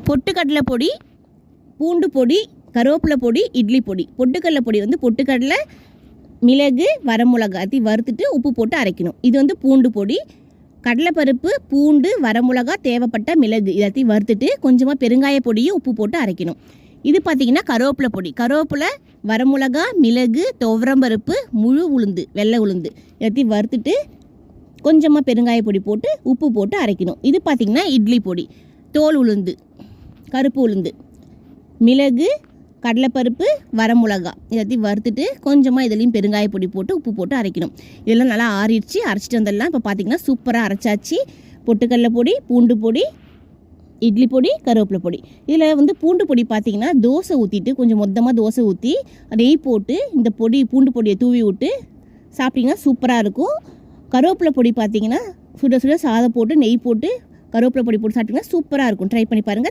பொட்டுக்கடலை பொடி, பூண்டு பொடி, கருவேப்பிலை பொடி, இட்லி பொடி. பொட்டுக்கடலை பொடி வந்து பொட்டுக்கடலை, மிளகு, வரமிளகாய் வறுத்துட்டு உப்பு போட்டு அரைக்கணும். இது வந்து பூண்டு பொடி. கடலைப்பருப்பு, பூண்டு, வரமிளகா, தேவைப்பட்ட மிளகு எல்லாத்தையும் வறுத்துட்டு கொஞ்சமாக பெருங்காய பொடியும் உப்பு போட்டு அரைக்கணும். இது பார்த்திங்கன்னா கருவேப்பிலை பொடி. கருவேப்பிலை, வரமிளகா, மிளகு, துவரம்பருப்பு, முழு உளுந்து, வெள்ளை உளுந்து எல்லாத்தையும் வறுத்துட்டு கொஞ்சமாக பெருங்காய பொடி போட்டு உப்பு போட்டு அரைக்கணும். இது பார்த்திங்கன்னா இட்லி பொடி. தோல் உளுந்து, கருப்பு உளுந்து, மிளகு, கடலைப்பருப்பு, வரமிளகா எல்லாத்தையும் வறுத்துட்டு கொஞ்சமாக இதுலேயும் பெருங்காய பொடி போட்டு உப்பு போட்டு அரைக்கணும். இதெல்லாம் நல்லா ஆறிடுச்சு. அரைச்சிட்டு வந்துடலாம். இப்போ பார்த்திங்கன்னா சூப்பராக அரைச்சாச்சு. பொட்டுக்கடலை பொடி, பூண்டு பொடி, இட்லி பொடி, கருவேப்பிலை பொடி. இதில் வந்து பூண்டு பொடி பார்த்திங்கன்னா தோசை ஊற்றிட்டு கொஞ்சம் மொத்தமாக தோசை ஊற்றி நெய் போட்டு இந்த பொடி பூண்டு பொடியை தூவி விட்டு சாப்பிட்டிங்கன்னா சூப்பராக இருக்கும். கருவேப்பிலை பொடி பார்த்திங்கன்னா சுட சுட சாதம் போட்டு நெய் போட்டு கருவேப்பிலை பொடி போட்டு சாப்பிட்டிங்கன்னா சூப்பராக இருக்கும். ட்ரை பண்ணி பாருங்கள்.